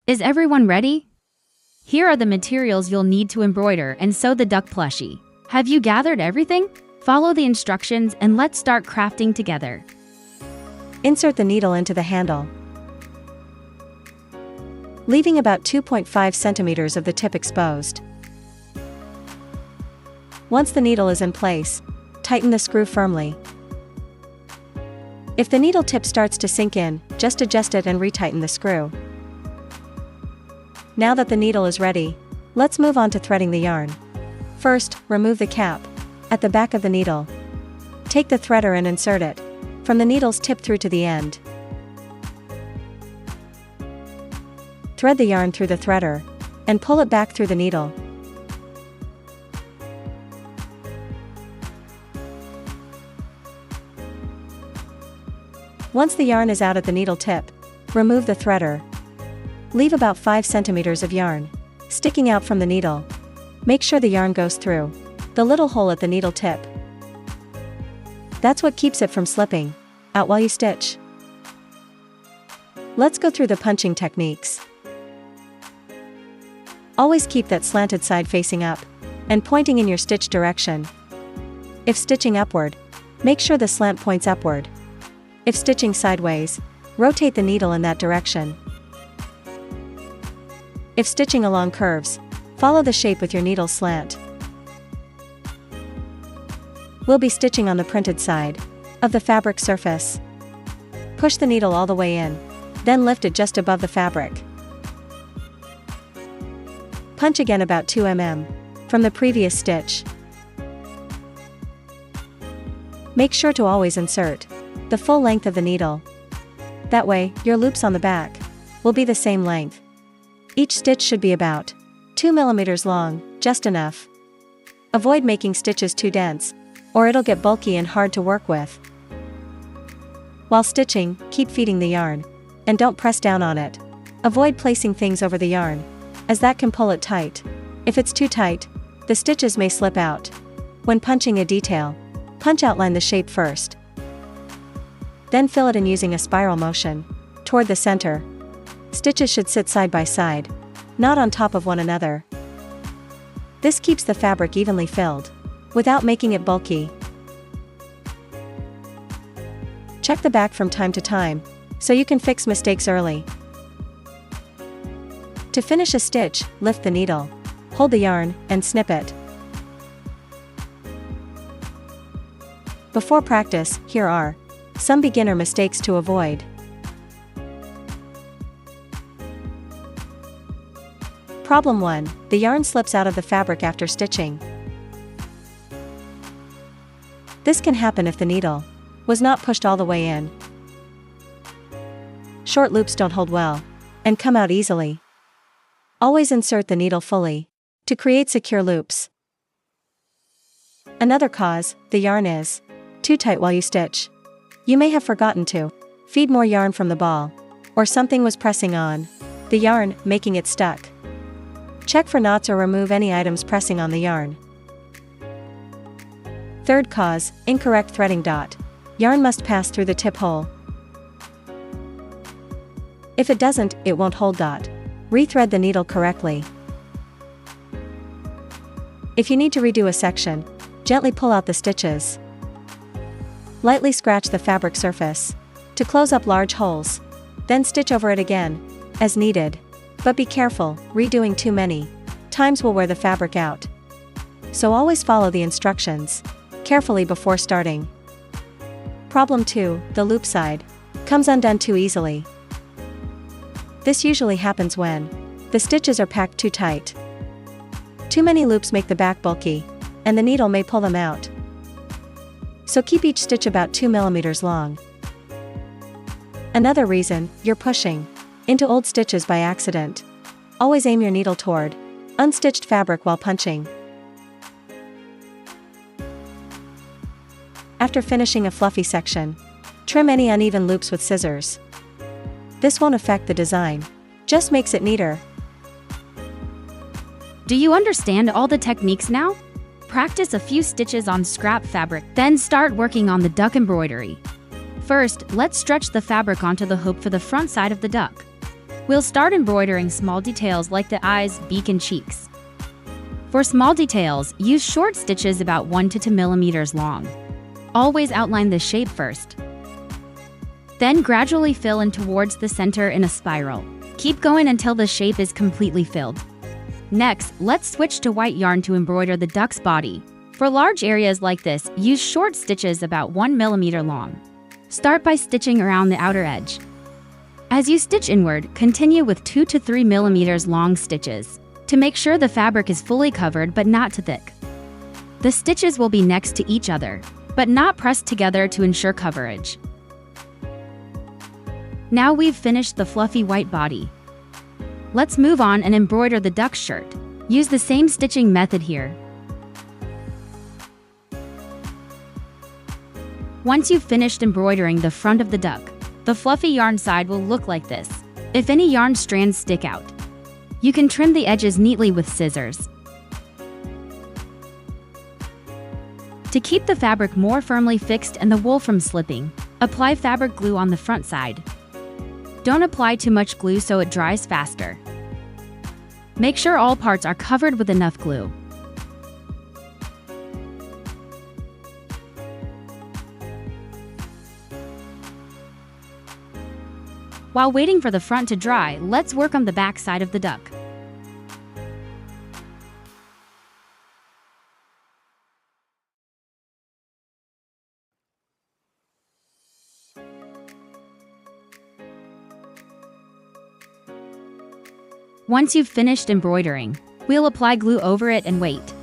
Is everyone ready? Here are the materials you'll need to embroider and sew the duck plushie. Have you gathered everything? Follow the instructions and let's start crafting together. Insert the needle into the handle, leaving about 2.5 centimeters of the tip exposed. Once the needle is in place, tighten the screw firmly. If the needle tip starts to sink in, just adjust it and retighten the screw. Now that the needle is ready, let's move on to threading the yarn. First, remove the cap at the back of the needle. Take the threader and insert it from the needle's tip through to the end. Thread the yarn through the threader and pull it back through the needle. Once the yarn is out at the needle tip, remove the threader. Leave about 5 centimeters of yarn sticking out from the needle. Make sure the yarn goes through the little hole at the needle tip. That's what keeps it from slipping out while you stitch. Let's go through the punching techniques. Always keep that slanted side facing up and pointing in your stitch direction. If stitching upward, make sure the slant points upward. If stitching sideways, rotate the needle in that direction. If stitching along curves, follow the shape with your needle slant. We'll be stitching on the printed side of the fabric surface. Push the needle all the way in, then lift it just above the fabric. Punch again about 2 mm from the previous stitch. Make sure to always insert the full length of the needle. That way, your loops on the back will be the same length. Each stitch should be about 2 mm long, just enough. Avoid making stitches too dense, or it'll get bulky and hard to work with. While stitching, keep feeding the yarn, and don't press down on it. Avoid placing things over the yarn, as that can pull it tight. If it's too tight, the stitches may slip out. When punching a detail, punch outline the shape first. Then fill it in using a spiral motion toward the center. Stitches should sit side by side, not on top of one another. This keeps the fabric evenly filled, without making it bulky. Check the back from time to time, so you can fix mistakes early. To finish a stitch, lift the needle, hold the yarn, and snip it. Before practice, here are some beginner mistakes to avoid. Problem 1. The yarn slips out of the fabric after stitching. This can happen if the needle was not pushed all the way in. Short loops don't hold well and come out easily. Always insert the needle fully to create secure loops. Another cause, the yarn is too tight while you stitch. You may have forgotten to feed more yarn from the ball, or something was pressing on the yarn, making it stuck. Check for knots or remove any items pressing on the yarn. Third cause, incorrect threading. Yarn must pass through the tip hole. If it doesn't, it won't hold. Rethread the needle correctly. If you need to redo a section, gently pull out the stitches. Lightly scratch the fabric surface to close up large holes, then stitch over it again, as needed. But be careful, redoing too many times will wear the fabric out. So always follow the instructions carefully before starting. Problem 2, the loop side comes undone too easily. This usually happens when the stitches are packed too tight. Too many loops make the back bulky, and the needle may pull them out. So keep each stitch about 2 mm long. Another reason, you're pushing into old stitches by accident. Always aim your needle toward unstitched fabric while punching. After finishing a fluffy section, trim any uneven loops with scissors. This won't affect the design, just makes it neater. Do you understand all the techniques now? Practice a few stitches on scrap fabric, then start working on the duck embroidery. First, let's stretch the fabric onto the hook for the front side of the duck. We'll start embroidering small details like the eyes, beak, and cheeks. For small details, use short stitches about 1 to 2 millimeters long. Always outline the shape first. Then gradually fill in towards the center in a spiral. Keep going until the shape is completely filled. Next, let's switch to white yarn to embroider the duck's body. For large areas like this, use short stitches about 1 millimeter long. Start by stitching around the outer edge. As you stitch inward, continue with 2 to 3 millimeters long stitches to make sure the fabric is fully covered but not too thick. The stitches will be next to each other, but not pressed together to ensure coverage. Now we've finished the fluffy white body. Let's move on and embroider the duck's shirt. Use the same stitching method here. Once you've finished embroidering the front of the duck, the fluffy yarn side will look like this. If any yarn strands stick out, you can trim the edges neatly with scissors. To keep the fabric more firmly fixed and the wool from slipping, apply fabric glue on the front side. Don't apply too much glue so it dries faster. Make sure all parts are covered with enough glue. While waiting for the front to dry, let's work on the back side of the duck. Once you've finished embroidering, we'll apply glue over it and wait.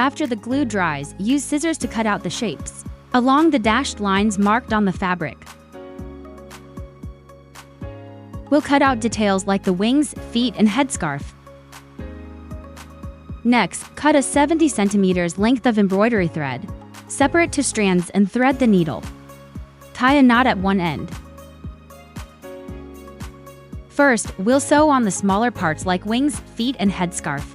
After the glue dries, use scissors to cut out the shapes along the dashed lines marked on the fabric. We'll cut out details like the wings, feet, and headscarf. Next, cut a 70 centimeters length of embroidery thread. Separate two strands and thread the needle. Tie a knot at one end. First, we'll sew on the smaller parts like wings, feet, and headscarf.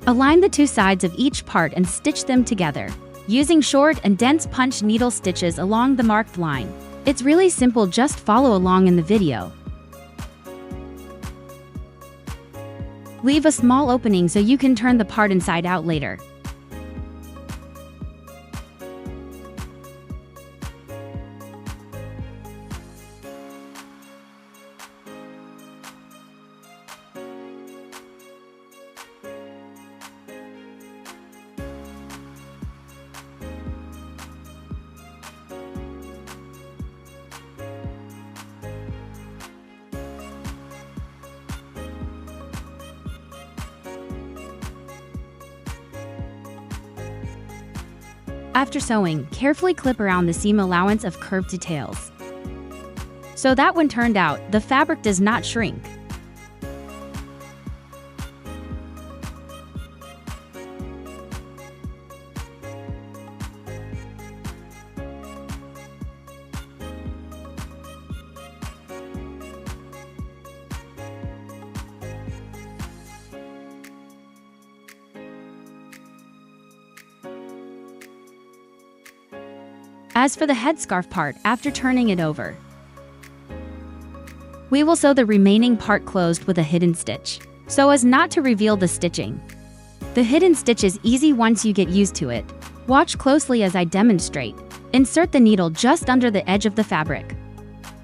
Align the two sides of each part and stitch them together, using short and dense punch needle stitches along the marked line. It's really simple, just follow along in the video. Leave a small opening so you can turn the part inside out later. After sewing, carefully clip around the seam allowance of curved details, so that when turned out, the fabric does not shrink. As for the headscarf part, after turning it over, we will sew the remaining part closed with a hidden stitch, so as not to reveal the stitching. The hidden stitch is easy once you get used to it. Watch closely as I demonstrate. Insert the needle just under the edge of the fabric.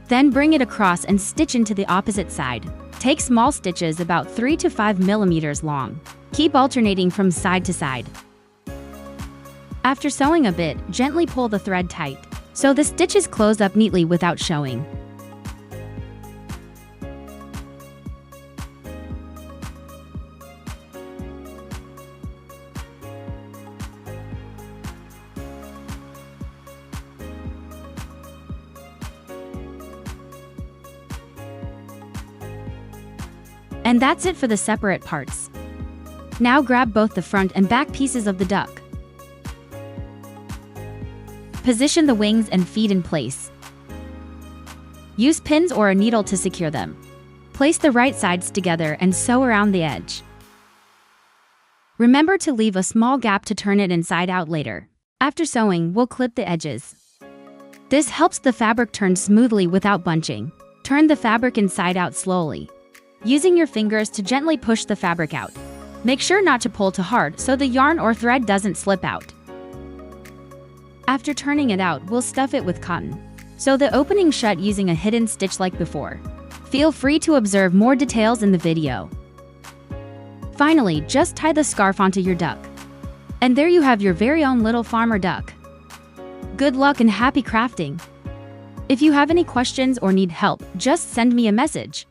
Then bring it across and stitch into the opposite side. Take small stitches about 3 to 5 millimeters long. Keep alternating from side to side. After sewing a bit, gently pull the thread tight, so the stitches close up neatly without showing. And that's it for the separate parts. Now grab both the front and back pieces of the duck. Position the wings and feet in place. Use pins or a needle to secure them. Place the right sides together and sew around the edge. Remember to leave a small gap to turn it inside out later. After sewing, we'll clip the edges. This helps the fabric turn smoothly without bunching. Turn the fabric inside out slowly, using your fingers to gently push the fabric out. Make sure not to pull too hard so the yarn or thread doesn't slip out. After turning it out, we'll stuff it with cotton, so the opening shut using a hidden stitch like before. Feel free to observe more details in the video. Finally, just tie the scarf onto your duck. And there you have your very own little farmer duck. Good luck and happy crafting! If you have any questions or need help, just send me a message.